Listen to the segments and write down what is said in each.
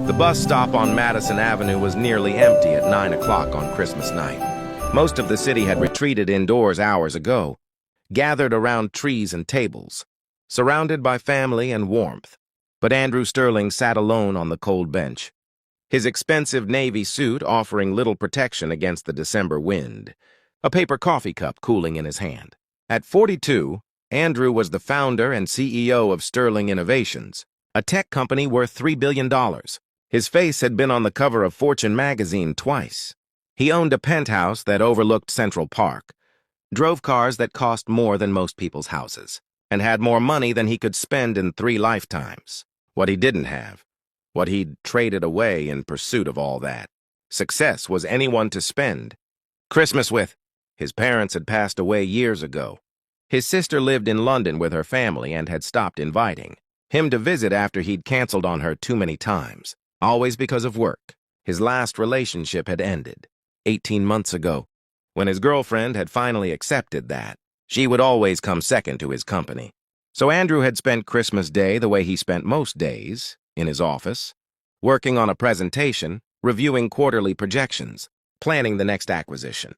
The bus stop on Madison Avenue was nearly empty at 9 o'clock on Christmas night. Most of the city had retreated indoors hours ago, gathered around trees and tables, surrounded by family and warmth. But Andrew Sterling sat alone on the cold bench, his expensive navy suit offering little protection against the December wind, a paper coffee cup cooling in his hand. At 42, Andrew was the founder and CEO of Sterling Innovations, a tech company worth $3 billion. His face had been on the cover of Fortune magazine twice. He owned a penthouse that overlooked Central Park, drove cars that cost more than most people's houses, and had more money than he could spend in 3 lifetimes. What he didn't have, what he'd traded away in pursuit of all that. Success was anyone to spend Christmas with. His parents had passed away years ago. His sister lived in London with her family and had stopped inviting him to visit after he'd canceled on her too many times, always because of work. His last relationship had ended 18 months ago, when his girlfriend had finally accepted that she would always come second to his company. So Andrew had spent Christmas Day the way he spent most days, in his office, working on a presentation, reviewing quarterly projections, planning the next acquisition.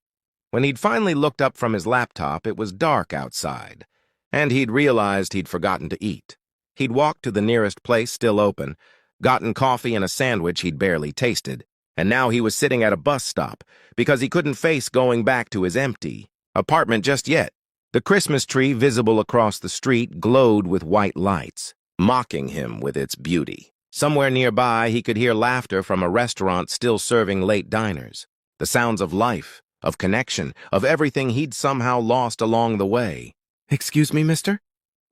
When he'd finally looked up from his laptop, it was dark outside, and he'd realized he'd forgotten to eat. He'd walked to the nearest place still open, gotten coffee and a sandwich he'd barely tasted, and now he was sitting at a bus stop because he couldn't face going back to his empty apartment just yet. The Christmas tree visible across the street glowed with white lights, mocking him with its beauty. Somewhere nearby, he could hear laughter from a restaurant still serving late diners, the sounds of life, of connection, of everything he'd somehow lost along the way. "Excuse me, mister?"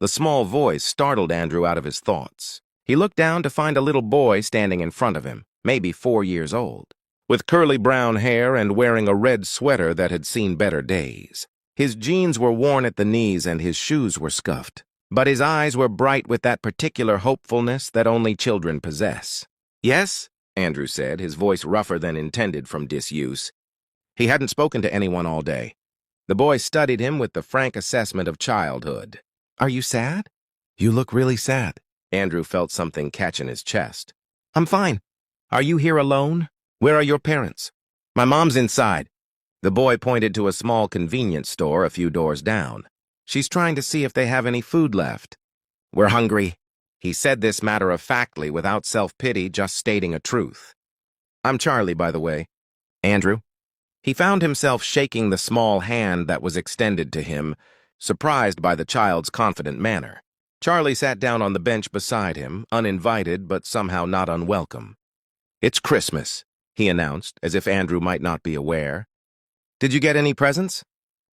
The small voice startled Andrew out of his thoughts. He looked down to find a little boy standing in front of him, maybe 4 years old, with curly brown hair and wearing a red sweater that had seen better days. His jeans were worn at the knees and his shoes were scuffed, but his eyes were bright with that particular hopefulness that only children possess. "Yes?" Andrew said, his voice rougher than intended from disuse. He hadn't spoken to anyone all day. The boy studied him with the frank assessment of childhood. "Are you sad? You look really sad." Andrew felt something catch in his chest. "I'm fine. Are you here alone? Where are your parents?" "My mom's inside." The boy pointed to a small convenience store a few doors down. "She's trying to see if they have any food left." "We're hungry." He said this matter-of-factly without self-pity, just stating a truth. "I'm Charlie, by the way." "Andrew?" He found himself shaking the small hand that was extended to him, surprised by the child's confident manner. Charlie sat down on the bench beside him, uninvited but somehow not unwelcome. "It's Christmas," he announced, as if Andrew might not be aware. "Did you get any presents?"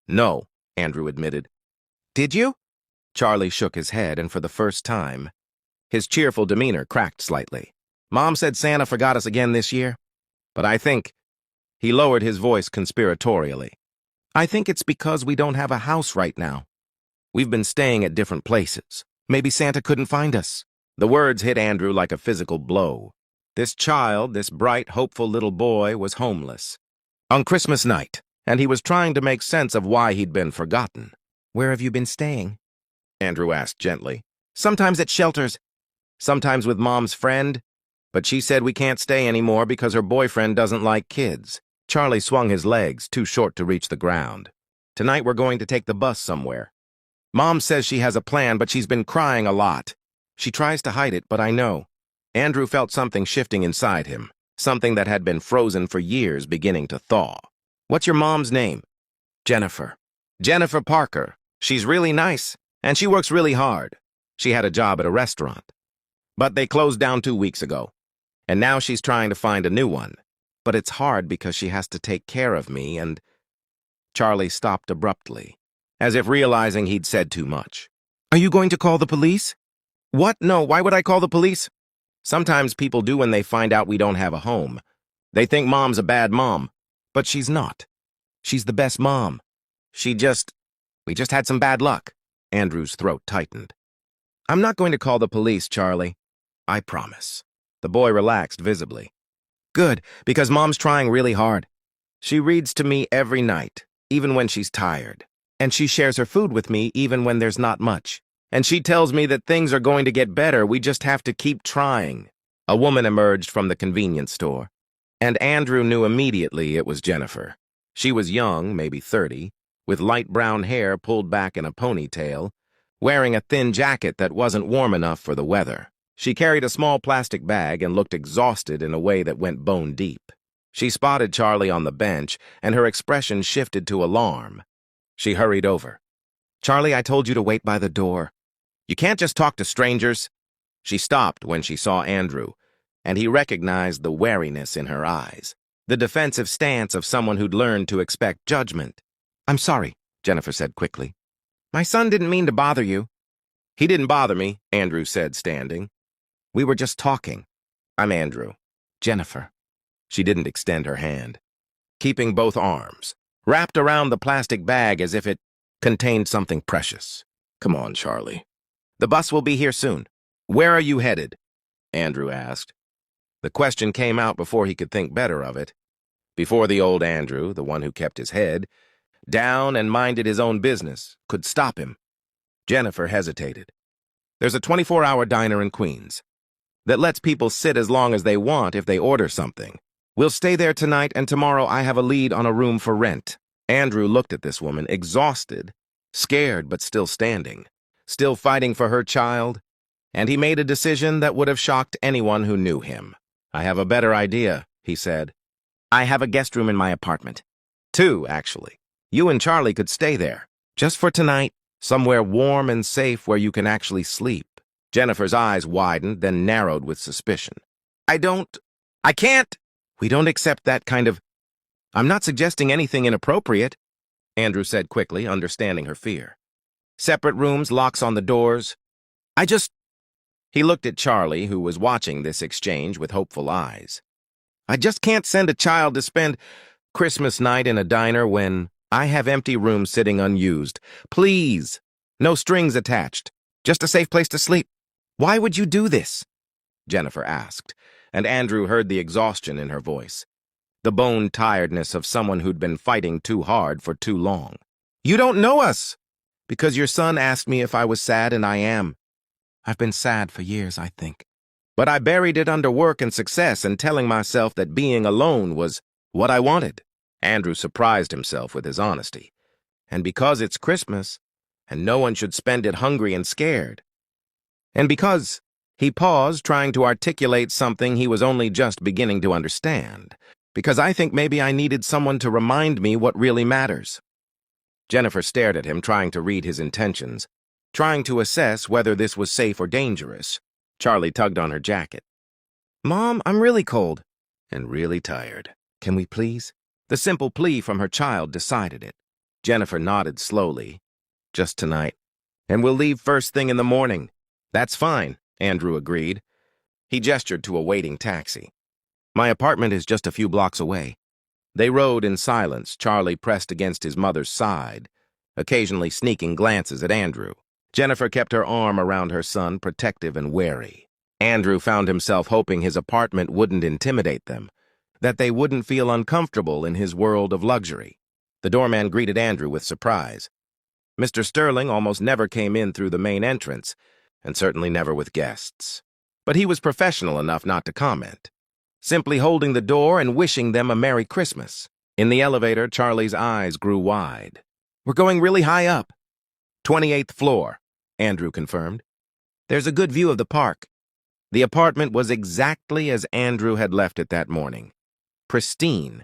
"No," Andrew admitted. "Did you?" Charlie shook his head, and for the first time, his cheerful demeanor cracked slightly. "Mom said Santa forgot us again this year, but I think—" He lowered his voice conspiratorially. "I think it's because we don't have a house right now. We've been staying at different places. Maybe Santa couldn't find us." The words hit Andrew like a physical blow. This child, this bright, hopeful little boy, was homeless on Christmas night, and he was trying to make sense of why he'd been forgotten. "Where have you been staying?" Andrew asked gently. "Sometimes at shelters, sometimes with Mom's friend, but she said we can't stay anymore because her boyfriend doesn't like kids." Charlie swung his legs, too short to reach the ground. "Tonight we're going to take the bus somewhere. Mom says she has a plan, but she's been crying a lot. She tries to hide it, but I know." Andrew felt something shifting inside him, something that had been frozen for years beginning to thaw. "What's your mom's name?" "Jennifer." "Jennifer Parker. She's really nice, and she works really hard. She had a job at a restaurant. But they closed down 2 weeks ago, and now she's trying to find a new one. But it's hard because she has to take care of me and—" Charlie stopped abruptly, as if realizing he'd said too much. "Are you going to call the police?" "What? No, why would I call the police?" "Sometimes people do when they find out we don't have a home. They think Mom's a bad mom, but she's not. She's the best mom. We just had some bad luck." Andrew's throat tightened. "I'm not going to call the police, Charlie. I promise." The boy relaxed visibly. "Good, because Mom's trying really hard. She reads to me every night, even when she's tired. And she shares her food with me even when there's not much. And she tells me that things are going to get better, we just have to keep trying." A woman emerged from the convenience store, and Andrew knew immediately it was Jennifer. She was young, maybe 30, with light brown hair pulled back in a ponytail, wearing a thin jacket that wasn't warm enough for the weather. She carried a small plastic bag and looked exhausted in a way that went bone deep. She spotted Charlie on the bench, and her expression shifted to alarm. She hurried over. "Charlie, I told you to wait by the door. You can't just talk to strangers." She stopped when she saw Andrew, and he recognized the wariness in her eyes, the defensive stance of someone who'd learned to expect judgment. "I'm sorry," Jennifer said quickly. "My son didn't mean to bother you." "He didn't bother me," Andrew said, standing. "We were just talking. I'm Andrew." "Jennifer." She didn't extend her hand, keeping both arms wrapped around the plastic bag as if it contained something precious. "Come on, Charlie. The bus will be here soon." "Where are you headed?" Andrew asked. The question came out before he could think better of it. Before the old Andrew, the one who kept his head down and minded his own business, could stop him. Jennifer hesitated. "There's a 24-hour diner in Queens that lets people sit as long as they want if they order something. We'll stay there tonight, and tomorrow I have a lead on a room for rent." Andrew looked at this woman, exhausted, scared but still standing, still fighting for her child, and he made a decision that would have shocked anyone who knew him. "I have a better idea," he said. "I have a guest room in my apartment. 2, actually. You and Charlie could stay there, just for tonight, somewhere warm and safe where you can actually sleep." Jennifer's eyes widened, then narrowed with suspicion. I can't. "We don't accept that kind of—" "I'm not suggesting anything inappropriate," Andrew said quickly, understanding her fear. "Separate rooms, locks on the doors. He looked at Charlie, who was watching this exchange with hopeful eyes. "I just can't send a child to spend Christmas night in a diner when I have empty rooms sitting unused. Please. No strings attached. Just a safe place to sleep." "Why would you do this?" Jennifer asked, and Andrew heard the exhaustion in her voice, the bone tiredness of someone who'd been fighting too hard for too long. "You don't know us." "Because your son asked me if I was sad, and I am. I've been sad for years, I think. But I buried it under work and success and telling myself that being alone was what I wanted." Andrew surprised himself with his honesty. "And because it's Christmas, and no one should spend it hungry and scared. And because—" He paused, trying to articulate something he was only just beginning to understand. "Because I think maybe I needed someone to remind me what really matters." Jennifer stared at him, trying to read his intentions, trying to assess whether this was safe or dangerous. Charlie tugged on her jacket. "Mom, I'm really cold." "And really tired. Can we please?" The simple plea from her child decided it. Jennifer nodded slowly. "Just tonight. And we'll leave first thing in the morning." "That's fine," Andrew agreed. He gestured to a waiting taxi. "My apartment is just a few blocks away." They rode in silence, Charlie pressed against his mother's side, occasionally sneaking glances at Andrew. Jennifer kept her arm around her son, protective and wary. Andrew found himself hoping his apartment wouldn't intimidate them, that they wouldn't feel uncomfortable in his world of luxury. The doorman greeted Andrew with surprise. Mr. Sterling almost never came in through the main entrance, and certainly never with guests. But he was professional enough not to comment, simply holding the door and wishing them a Merry Christmas. In the elevator, Charlie's eyes grew wide. "We're going really high up." 28th floor, Andrew confirmed. "There's a good view of the park." The apartment was exactly as Andrew had left it that morning. Pristine,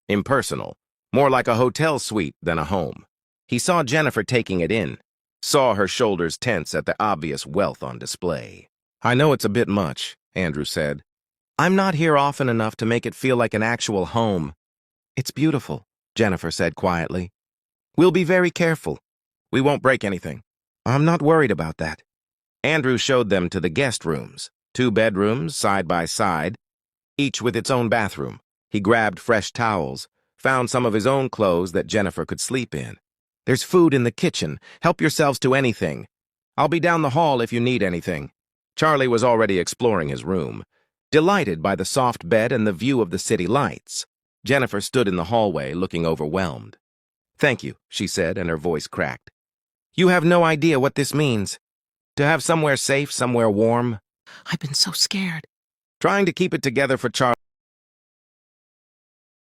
impersonal, more like a hotel suite than a home. He saw Jennifer taking it in, saw her shoulders tense at the obvious wealth on display. "I know it's a bit much," Andrew said. "I'm not here often enough to make it feel like an actual home." "It's beautiful," Jennifer said quietly. "We'll be very careful. We won't break anything." "I'm not worried about that." Andrew showed them to the guest rooms, 2 bedrooms side by side, each with its own bathroom. He grabbed fresh towels, found some of his own clothes that Jennifer could sleep in. "There's food in the kitchen. Help yourselves to anything. I'll be down the hall if you need anything." Charlie was already exploring his room, delighted by the soft bed and the view of the city lights. Jennifer stood in the hallway, looking overwhelmed. "Thank you," she said, and her voice cracked. "You have no idea what this means. To have somewhere safe, somewhere warm." "I've been so scared." Trying to keep it together for Charlie